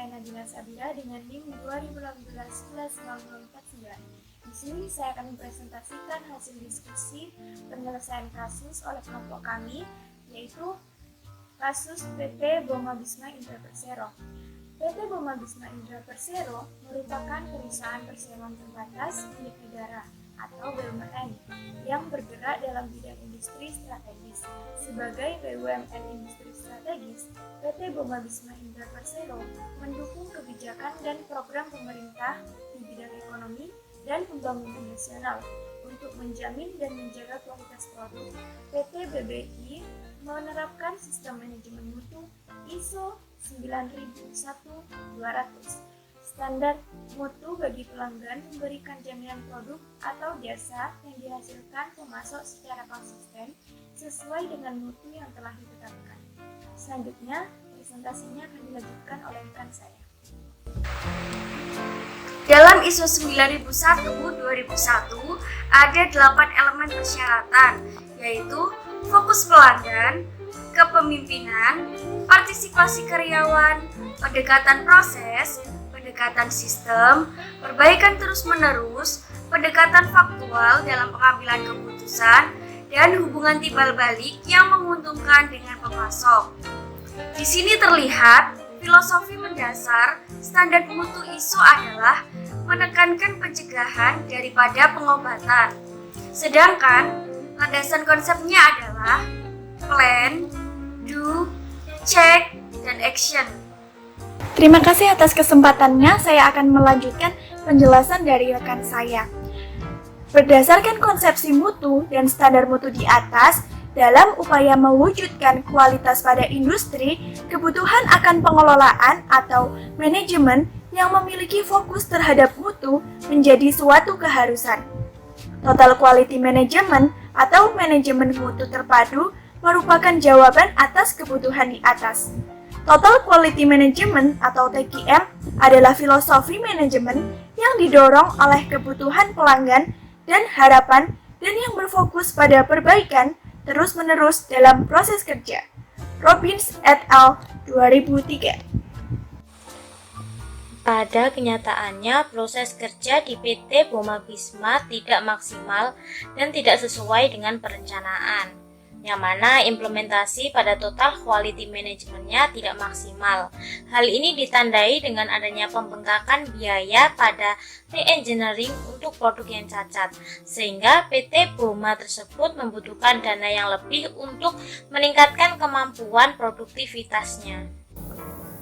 saya Nadina Sabira dengan NIM 2018-19049. Di sini saya akan mempresentasikan hasil diskusi penyelesaian kasus oleh kelompok kami, yaitu kasus PT Boma Bisma Indra Persero. PT Boma Bisma Indra Persero merupakan perusahaan perseroan terbatas milik negara atau BUMN yang bergerak dalam bidang industri strategis. Sebagai BUMN industri strategis, PT Boma Bisma Indra Persero mendukung kebijakan dan program pemerintah di bidang ekonomi dan pembangunan nasional. Untuk menjamin dan menjaga kualitas produk, PT BBI menerapkan sistem manajemen mutu ISO 9001-200. Standar mutu bagi pelanggan memberikan jaminan produk atau jasa yang dihasilkan pemasok secara konsisten sesuai dengan mutu yang telah ditetapkan. Selanjutnya, presentasinya akan dilanjutkan oleh rekan saya. Dalam ISO 9001-2001 ada 8 elemen persyaratan, yaitu fokus pelanggan, kepemimpinan, partisipasi karyawan, pendekatan proses, pendekatan sistem, perbaikan terus-menerus, pendekatan faktual dalam pengambilan keputusan, dan hubungan timbal balik yang menguntungkan dengan pemasok. Di sini terlihat filosofi mendasar standar mutu ISO adalah menekankan pencegahan daripada pengobatan. Sedangkan landasan konsepnya adalah plan, do, check, dan action. Terima kasih atas kesempatannya. Saya akan melanjutkan penjelasan dari rekan saya. Berdasarkan konsepsi mutu dan standar mutu di atas, dalam upaya mewujudkan kualitas pada industri, kebutuhan akan pengelolaan atau manajemen yang memiliki fokus terhadap mutu menjadi suatu keharusan. Total Quality Management atau manajemen mutu terpadu merupakan jawaban atas kebutuhan di atas. Total Quality Management atau TQM adalah filosofi manajemen yang didorong oleh kebutuhan pelanggan dan harapan dan yang berfokus pada perbaikan terus-menerus dalam proses kerja. Robbins et al. 2003. Pada kenyataannya, proses kerja di PT Boma Bisma tidak maksimal dan tidak sesuai dengan perencanaan, yang mana implementasi pada total quality manajemennya tidak maksimal. Hal ini ditandai dengan adanya pembengkakan biaya pada re-engineering untuk produk yang cacat, sehingga PT Boma tersebut membutuhkan dana yang lebih untuk meningkatkan kemampuan produktivitasnya.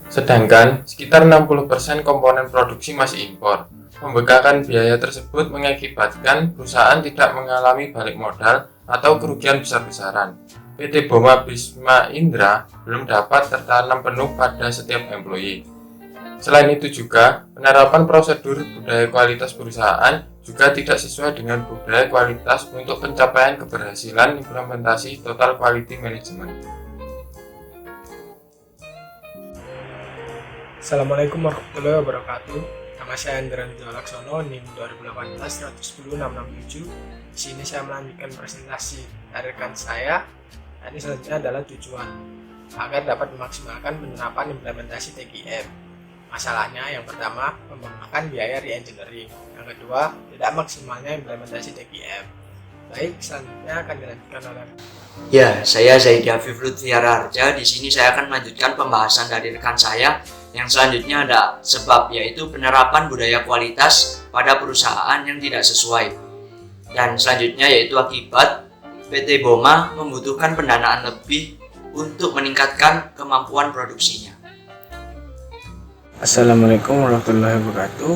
Sedangkan sekitar 60% komponen produksi masih impor. Pembengkakan biaya tersebut mengakibatkan perusahaan tidak mengalami balik modal atau kerugian besar-besaran. PT Boma Bisma Indra belum dapat tertanam penuh pada setiap employee. Selain itu juga, penerapan prosedur budaya kualitas perusahaan juga tidak sesuai dengan budaya kualitas untuk pencapaian keberhasilan implementasi Total Quality Management. Assalamualaikum warahmatullahi wabarakatuh. Nama saya Andra Laksono, NIM 2018-110-667. Di sini saya melanjutkan presentasi dari rekan saya. Ini selanjutnya adalah tujuan agar dapat memaksimalkan penerapan implementasi TQM. Masalahnya yang pertama, pembengkakan biaya re-engineering. Yang kedua, tidak maksimalnya implementasi TQM. Baik, selanjutnya akan dilanjutkan oleh Ya, saya Zaidi Afif Lutfiara Harja. Di sini saya akan melanjutkan pembahasan dari rekan saya. Yang selanjutnya ada sebab, yaitu penerapan budaya kualitas pada perusahaan yang tidak sesuai. Dan selanjutnya yaitu akibat, PT Boma membutuhkan pendanaan lebih untuk meningkatkan kemampuan produksinya. Assalamualaikum warahmatullahi wabarakatuh.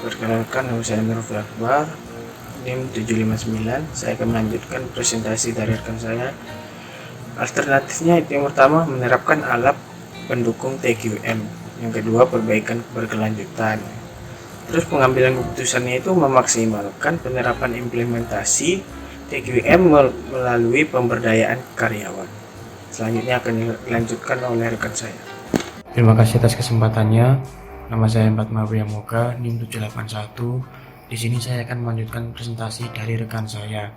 Perkenalkan, nama saya Nurul Akbar, NIM 759. Saya akan melanjutkan presentasi dari rekan saya. Alternatifnya itu yang pertama, menerapkan alat pendukung TQM. Yang kedua, perbaikan berkelanjutan. Terus pengambilan keputusannya itu memaksimalkan penerapan implementasi TQM melalui pemberdayaan karyawan. Selanjutnya akan dilanjutkan oleh rekan saya. Terima kasih atas kesempatannya. Nama saya Fatma Priyamoga, NIM 781. Di sini saya akan melanjutkan presentasi dari rekan saya.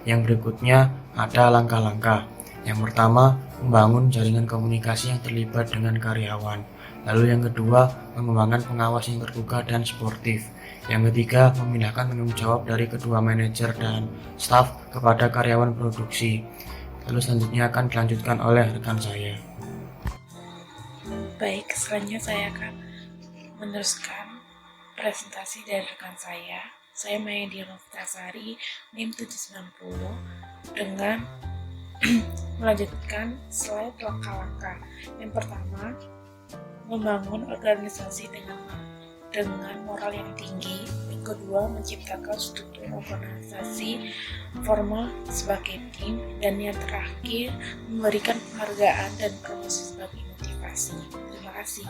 Yang berikutnya ada langkah-langkah. Yang pertama, membangun jaringan komunikasi yang terlibat dengan karyawan. Lalu yang kedua, mengembangkan pengawas yang terbuka dan sportif. Yang ketiga, memindahkan tanggung jawab dari kedua manajer dan staf kepada karyawan produksi. Lalu selanjutnya akan dilanjutkan oleh rekan saya. Baik, selanjutnya saya akan meneruskan presentasi dari rekan saya. Saya Maya Diana Putrasari, NIM 790, dengan melanjutkan slide langkah-langkah. Yang pertama, membangun organisasi dengan moral yang tinggi. Yang kedua, menciptakan struktur organisasi formal sebagai tim. Dan yang terakhir, memberikan penghargaan dan promosi sebagai motivasi. Terima kasih.